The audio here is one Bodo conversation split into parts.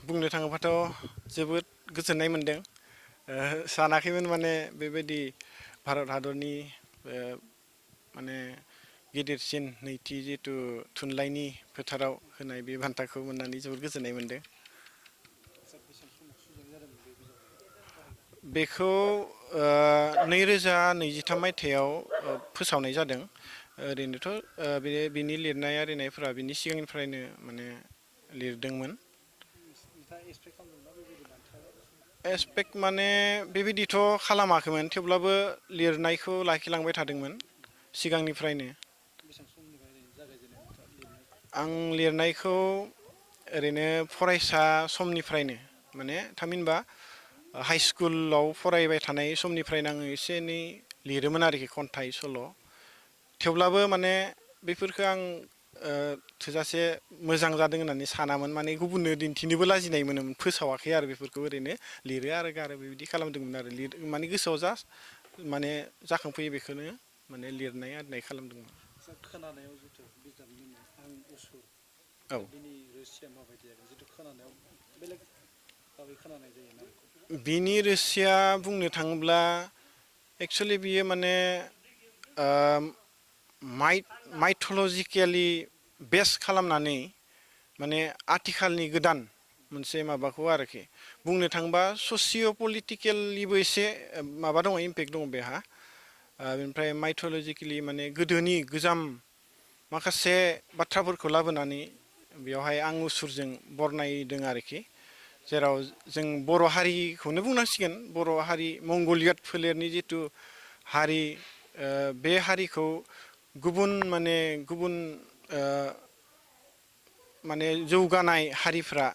बुंनो थाङोबाथ' जोबोद गोजोननाय मोनदों। सानाखैमोन माने बेबायदि भारत हादरनि माने गिदिरसिन नैथि जिथु थुनलाइनि फोथाराव होनाय बे बान्थाखौ मोननानै जोबोद गोजोननाय मोनदों। बेखौ 2023 मायथाइयाव फोसावनाय जादों। ओरैनोथ' बिनि लिरनाय आरिनायफोरा बिनि सिगांनिफ्रायनो माने लिरदोंमोन। एक्सपेक्ट माने बेबायदिथ' खालामाखैमोन, थेवब्लाबो लिरनायखौ लाखिलांबाय थादोंमोन सिगांनिफ्रायनो। आं लिरनायखौ ओरैनो फरायसा समनिफ्रायनो माने थामहिनबा हाइ स्कुलाव फरायबाय थानाय समनिफ्रायनो आङो एसे एनै लिरोमोन आरोखि खन्थाइ सल'। थेवब्लाबो माने बेफोरखौ आं थोजासे मोजां जादों होननानै सानामोन, माने गुबुननो दिन्थिनोबो लाजिनाय मोनोमोन। फोसावाखै आरो बेफोरखौ ओरैनो लिरो आरो गारो बेबायदि खालामदोंमोन आरो माने गोसोआव जास्ट माने जाखांफैयो बेखौनो माने लिरनाय आरिनाय खालामदोंमोन। खोनानायाव जिथु बिजाबनि आं उसुर बिनि रोसिया माबायदि जागोन जिथु खोनानायाव बेलेग भाबै खोनानाय जायोना? बिनि रोसिया बुंनो थाङोब्ला एक्सुवेलि बियो माने माइथ'लजिकेलि बेस खालामनानै माने आथिखालनि गोदान मोनसे माबाखौ आरोखि बुंनो थाङोबा ससिय' पलिटिकेलिबो एसे माबा दङ, इम्पेक्ट दङ बेहा। बेनिफ्राय माइथ'लजिकेलि माने गोदोनि गोजाम माखासे बाथ्राफोरखौ लाबोनानै बेवहाय आं उसुरजों बरनायदों आरोखि। जेराव जों बर' हारिखौनो बुंनांसिगोन, बर' हारि मंगलियात फोलेरनि जिथु हारि, बे हारिखौ गुबुन माने जौगानाय हारिफ्रा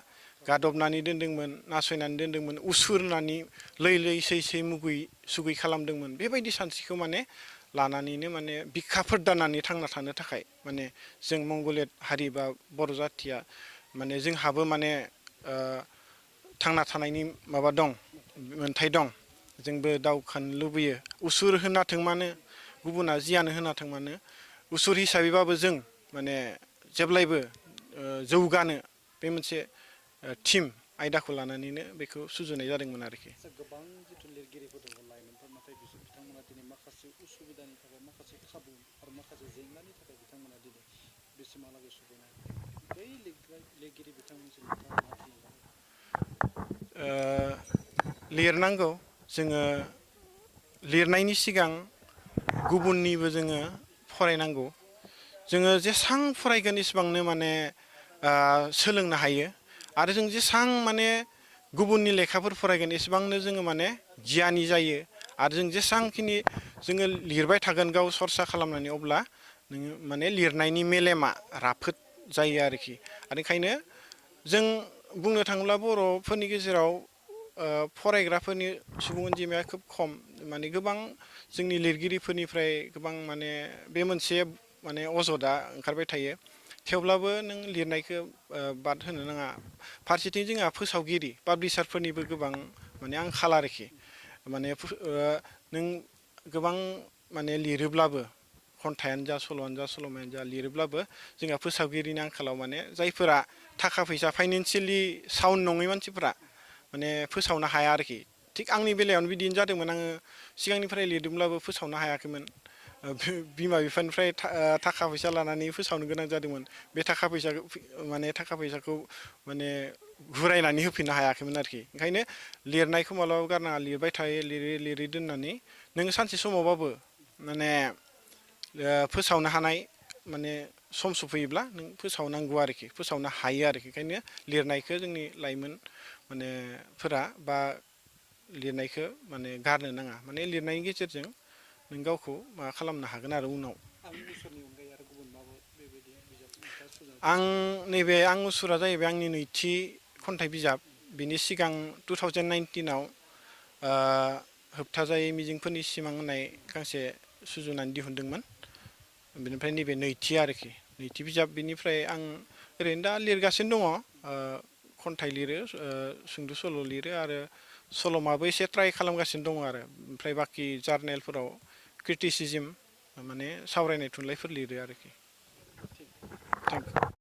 गादबनानै दोनदोंमोन, नासयनानै दोनदोंमोन, उसुर होननानै लै लै सै सै मुगै सुगै खालामदोंमोन। बेबायदि सानस्रिखौ माने लानानैनो माने बिखाफोर दाननानै थांना थानो थाखाय माने जों मंगलियात हारि बा बर' जाथिया माने जोंहाबो माने थांना थानायनि माबा दं, मोन्थाय दं। जोंबो दावखानो लुबैयो। उसुर होनाथों मानो, गुबुना जियानो होनाथों मानो, उसुर हिसाबैबाबो जों माने जेब्लायबो जौगानो बे मोनसे थिम आयदाखौ लानानैनो बेखौ सुजुनाय जादोंमोन आरोखि। गोबां जिथु लिरगिरिफोर दङ लाइमोनफोर, नाथाय बिथांमोना दिनै माखासे उसुबिदानि थाखाय, माखासे खाबु आरो माखासे जेंनानि थाखाय बिथांमोना दिनै बेसिमहालागै सफैनो हायाखै। बै लिरगिरि बिथांमोनसिम नोंथाङा मा थुलुंगा होगोन? लिरनांगौ। जोङो लिरनायनि सिगां गुबुननिबो जोङो फरायनांगौ। जोङो जेसां फरायगोन एसेबांनो माने सोलोंनो हायो। आरो जों जेसां माने गुबुननि लेखाफोर फरायगोन एसेबांनो जोङो माने गियानि जायो। आरो जों जेसांखिनि जोङो लिरबाय थागोन गाव सरसा खालामनानै, अब्ला नोङो माने लिरनायनि मेलेमा राफोद जायो आरोखि। आरो ओंखायनो जों बुंनो थाङोब्ला बर'फोरनि गेजेराव फरायग्राफोरनि सुबुं अनजिमाया खोब खम। माने गोबां जोंनि लिरगिरिफोरनिफ्राय गोबां माने बे मोनसे माने अजदआ ओंखारबाय थायो। थेवब्लाबो नों लिरनायखौ बाद होनो नाङा। फारसेथिं जोंहा फोसावगिरि पाब्लिसारफोरनिबो गोबां माने आंखाल आरोखि। माने नों गोबां माने लिरोब्लाबो, खन्थाइयानो जा, सल'आनो जा, सल'मायानो जा लिरोब्लाबो जोंहा फोसावगिरिनि आंखालाव माने जायफोरा थाखा फैसा फाइनेन्सियेलि साउन्ड नङै मानसिफोरा माने फोसावनो हाया आरोखि। थिग आंनि बेलायावनो बिदिनो जादोंमोन। आङो सिगांनिफ्राय लिरदोंब्लाबो फोसावनो हायाखैमोन। बिमा बिफानिफ्राय थाखा फैसा लानानै फोसावनो गोनां जादोंमोन। बे थाखा फैसाखौ माने घुरायनानै होफिननो हायाखैमोन आरोखि। ओंखायनो लिरनायखौ मालाबाबो गारनाङा। लिरबाय थायो, लिरै दोननानै नोङो सानसे समावबाबो माने फोसावनो हानाय माने सम सफैयोब्ला नों फोसावनांगौ आरोखि, फोसावनो हायो आरोखि। ओंखायनो लिरनायखौ जोंनि लाइमोन माने फोरा बा लिरनायखौ माने गारनो नाङा। माने लिरनायनि गेजेरजों नों गावखौ माबा खालामनो हागोन आरो उनाव। आं उसुरनि अनगायै आरो गुबुन माबा बेबायदि बिजाब नोंथाङा सुजुनो आं गोसो दङ? नैबे आं उसुरा जाहैबाय आंनि नैथि खन्थाइ बिजाब। बिनि सिगां 2019आव होबथाजायै मिजिंफोरनि सिमां होननाय गांसे सुजुनानै दिहुनदोंमोन। बेनिफ्राय नैबे नैथि आरोखि, नैथि बिजाब। बिनिफ्राय आं ओरैनो दा लिरगासिनो दङ। खन्थाइ लिरो, सुंद' सल' लिरो आरो सल'माबो एसे ट्राइ खालामगासिनो दङ आरो। ओमफ्राय बाखि जार्नेलफोराव क्रिटिसिजिम माने सावरायनाय थुनलाइफोर लिरो आरोखि। Thank you.